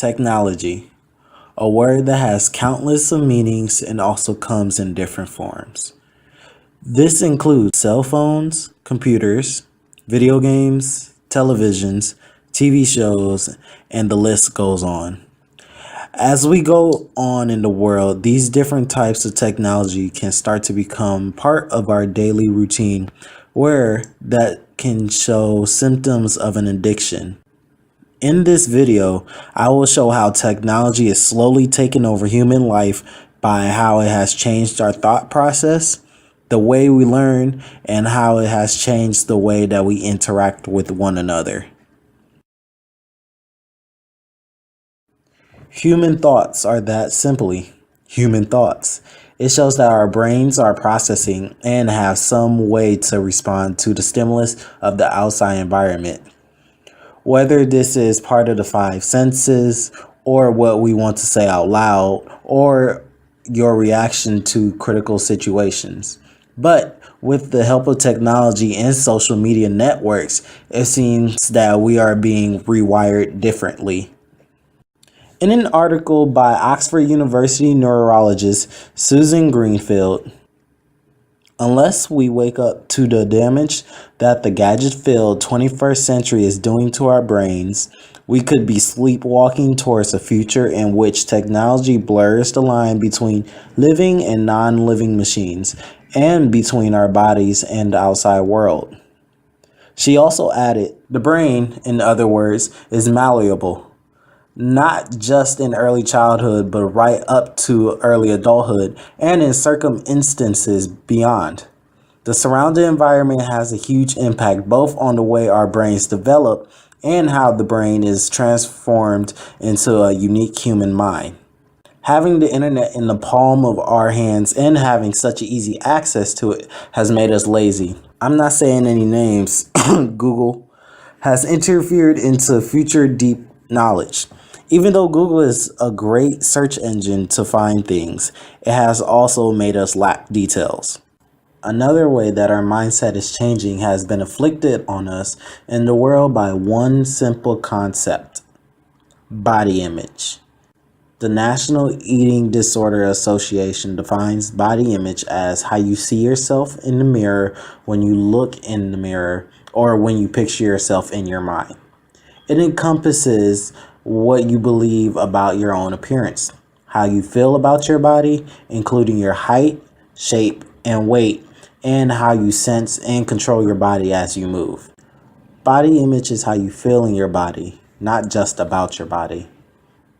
Technology, a word that has countless of meanings and also comes in different forms. This includes cell phones, computers, video games, televisions, TV shows, and the list goes on. As we go on in the world, these different types of technology can start to become part of our daily routine where that can show symptoms of an addiction. In this video, I will show how technology is slowly taking over human life by how it has changed our thought process, the way we learn, and how it has changed the way that we interact with one another. Human thoughts are that simply human thoughts. It shows that our brains are processing and have some way to respond to the stimulus of the outside environment. Whether this is part of the five senses, or what we want to say out loud, or your reaction to critical situations. But with the help of technology and social media networks, it seems that we are being rewired differently. In an article by Oxford University neurologist Susan Greenfield, unless we wake up to the damage that the gadget-filled 21st century is doing to our brains, we could be sleepwalking towards a future in which technology blurs the line between living and non-living machines, and between our bodies and the outside world. She also added, the brain, in other words, is malleable. Not just in early childhood, but right up to early adulthood and in circumstances beyond. The surrounding environment has a huge impact both on the way our brains develop and how the brain is transformed into a unique human mind. Having the internet in the palm of our hands and having such easy access to it has made us lazy. I'm not saying any names. Google has interfered into future deep knowledge. Even though Google is a great search engine to find things, it has also made us lack details. Another way that our mindset is changing has been afflicted on us in the world by one simple concept: body image. The National Eating Disorder Association defines body image as how you see yourself in the mirror when you look in the mirror or when you picture yourself in your mind. It encompasses what you believe about your own appearance, how you feel about your body, including your height, shape, and weight, and how you sense and control your body as you move. Body image is how you feel in your body, not just about your body.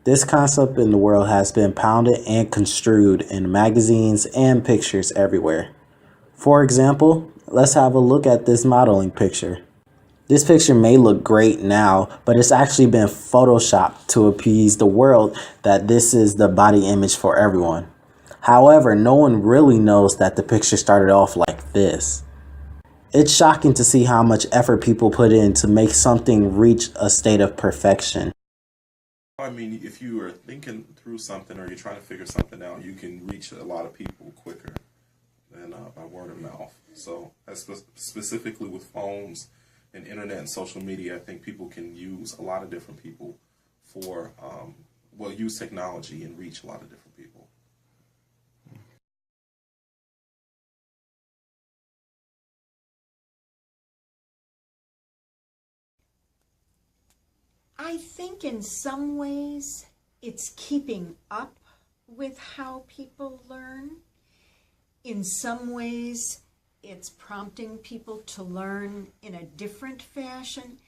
This concept in the world has been pounded and construed in magazines and pictures everywhere. For example, let's have a look at this modeling picture. This picture may look great now, but it's actually been photoshopped to appease the world that this is the body image for everyone. However, no one really knows that the picture started off like this. It's shocking to see how much effort people put in to make something reach a state of perfection. I mean, if you are thinking through something or you're trying to figure something out, you can reach a lot of people quicker than by word of mouth. So, specifically with phones and internet and social media, I think people can use a lot of different people for, use technology and reach a lot of different people. I think in some ways it's keeping up with how people learn. In some ways it's prompting people to learn in a different fashion.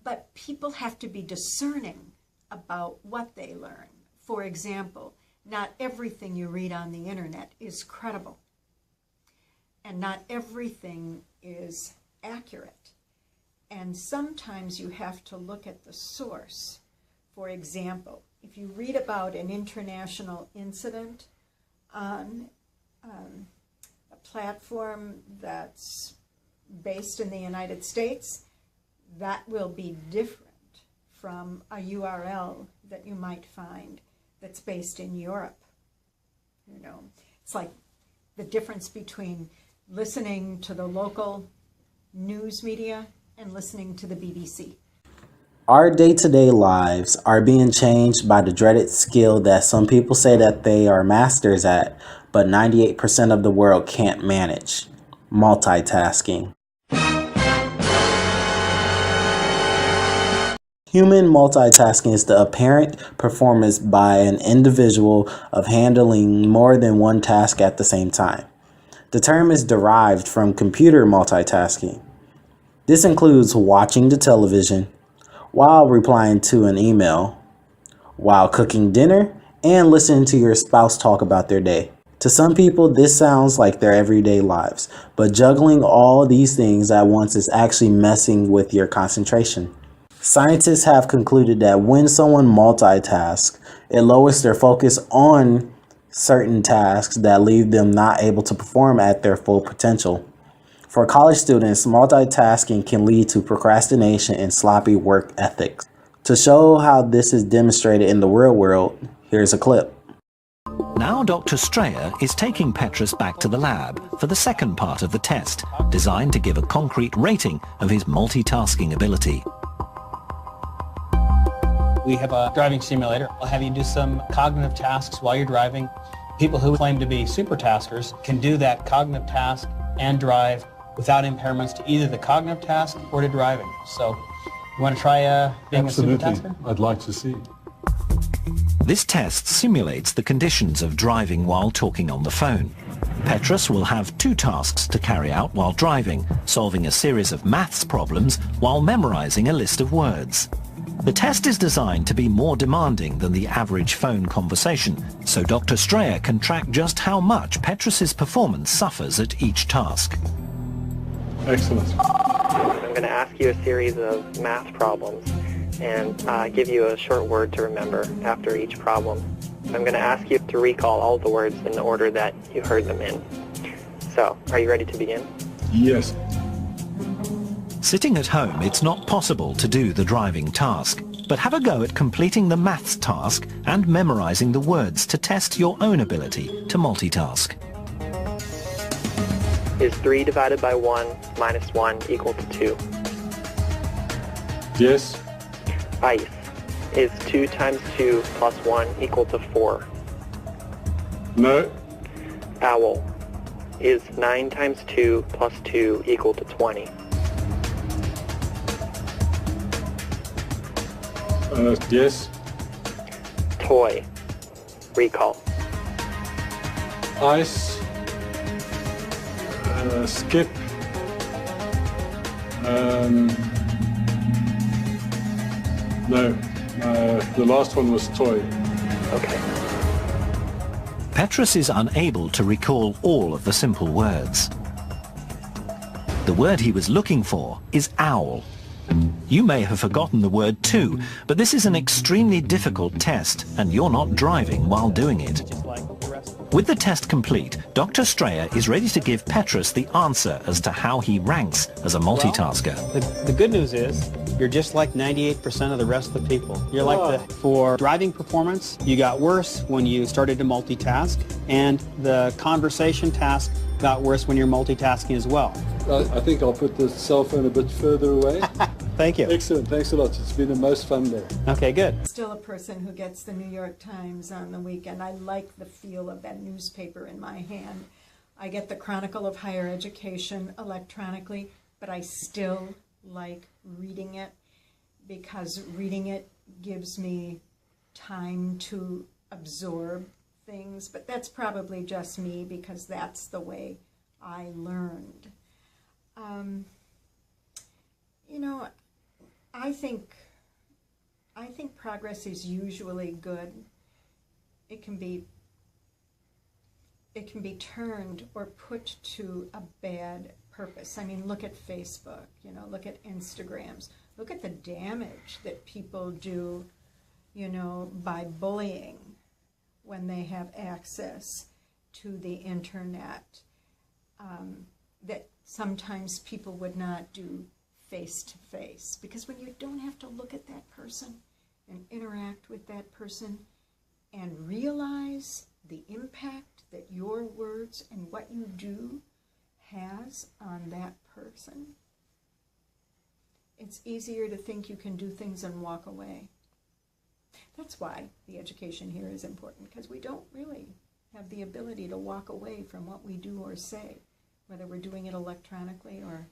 But people have to be discerning about what they learn. For example, not everything you read on the internet is credible. And not everything is accurate. And sometimes you have to look at the source. For example, if you read about an international incident on a platform that's based in the United States, that will be different from a URL that you might find that's based in Europe. You know, it's like the difference between listening to the local news media and listening to the BBC. Our day-to-day lives are being changed by the dreaded skill that some people say that they are masters at, but 98% of the world can't manage: multitasking. Human multitasking is the apparent performance by an individual of handling more than one task at the same time. The term is derived from computer multitasking. This includes watching the television, while replying to an email, while cooking dinner, and listening to your spouse talk about their day. To some people, this sounds like their everyday lives, but juggling all these things at once is actually messing with your concentration. Scientists have concluded that when someone multitasks, it lowers their focus on certain tasks that leave them not able to perform at their full potential. For college students, multitasking can lead to procrastination and sloppy work ethics. To show how this is demonstrated in the real world, here's a clip. Now Dr. Strayer is taking Petrus back to the lab for the second part of the test, designed to give a concrete rating of his multitasking ability. We have a driving simulator. I'll have you do some cognitive tasks while you're driving. People who claim to be super taskers can do that cognitive task and drive without impairments to either the cognitive task or to driving. So, you want to try being Absolutely. a super tasker? I'd like to see. This test simulates the conditions of driving while talking on the phone. Petrus will have 2 tasks to carry out while driving, solving a series of maths problems while memorizing a list of words. The test is designed to be more demanding than the average phone conversation, so Dr. Strayer can track just how much Petrus's performance suffers at each task. Excellent. I'm going to ask you a series of math problems and give you a short word to remember after each problem. I'm going to ask you to recall all the words in the order that you heard them in. So, are you ready to begin? Yes. Sitting at home, it's not possible to do the driving task, but have a go at completing the maths task and memorizing the words to test your own ability to multitask. Is 3 divided by 1 minus 1 equal to 2? Yes. Ice. Is 2 times 2 plus 1 equal to 4? No. Owl. Is 9 times 2 plus 2 equal to 20? Yes. Toy. Recall. Ice. Skip. No. The last one was toy. Okay. Petrus is unable to recall all of the simple words. The word he was looking for is owl. You may have forgotten the word too, but this is an extremely difficult test, and you're not driving while doing it. Just like the rest of With the test complete, Dr. Strayer is ready to give Petrus the answer as to how he ranks as a multitasker. The good news is you're just like 98% of the rest of the people. You're like for driving performance, you got worse when you started to multitask, and the conversation task got worse when you're multitasking as well. I think I'll put the cell phone a bit further away. Thank you. Excellent. Thanks a lot. It's been the most fun day. Okay, good. Still a person who gets the New York Times on the weekend. I like the feel of that newspaper in my hand. I get the Chronicle of Higher Education electronically, but I still like reading it because reading it gives me time to absorb things. But that's probably just me because that's the way I learned. You know, I think progress is usually good. It can be turned or put to a bad purpose. I mean, look at Facebook, look at Instagrams. Look at the damage that people do, by bullying when they have access to the internet, that sometimes people would not do face-to-face. Because when you don't have to look at that person and interact with that person and realize the impact that your words and what you do has on that person, It's easier to think you can do things and walk away. That's why the education here is important, because we don't really have the ability to walk away from what we do or say, whether we're doing it electronically or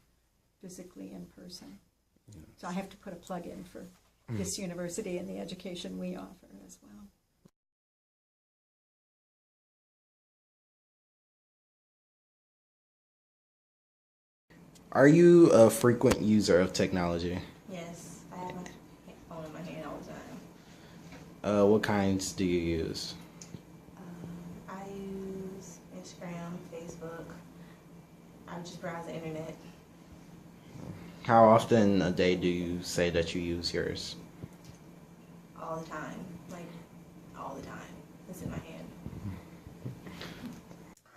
physically in person. Yes. So I have to put a plug in for this university and the education we offer as well. Are you a frequent user of technology? Yes, I have my phone in my hand all the time. What kinds do you use? I use Instagram, Facebook. I just browse the internet. How often a day do you say that you use yours? All the time, like all the time. It's in my hand.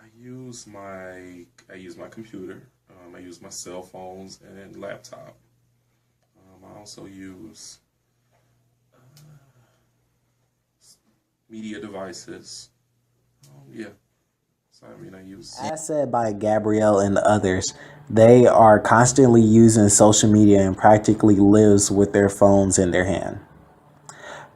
I use my computer. I use my cell phones and laptop. I also use media devices. Yeah. So I use. As said by Gabrielle and others, they are constantly using social media and practically lives with their phones in their hand.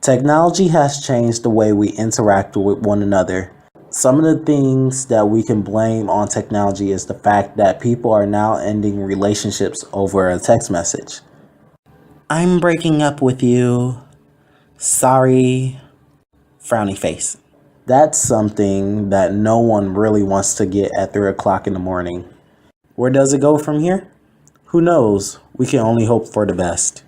Technology has changed the way we interact with one another. Some of the things that we can blame on technology is the fact that people are now ending relationships over a text message. I'm breaking up with you. Sorry. Frowny face. That's something that no one really wants to get at 3 o'clock in the morning. Where does it go from here? Who knows? We can only hope for the best.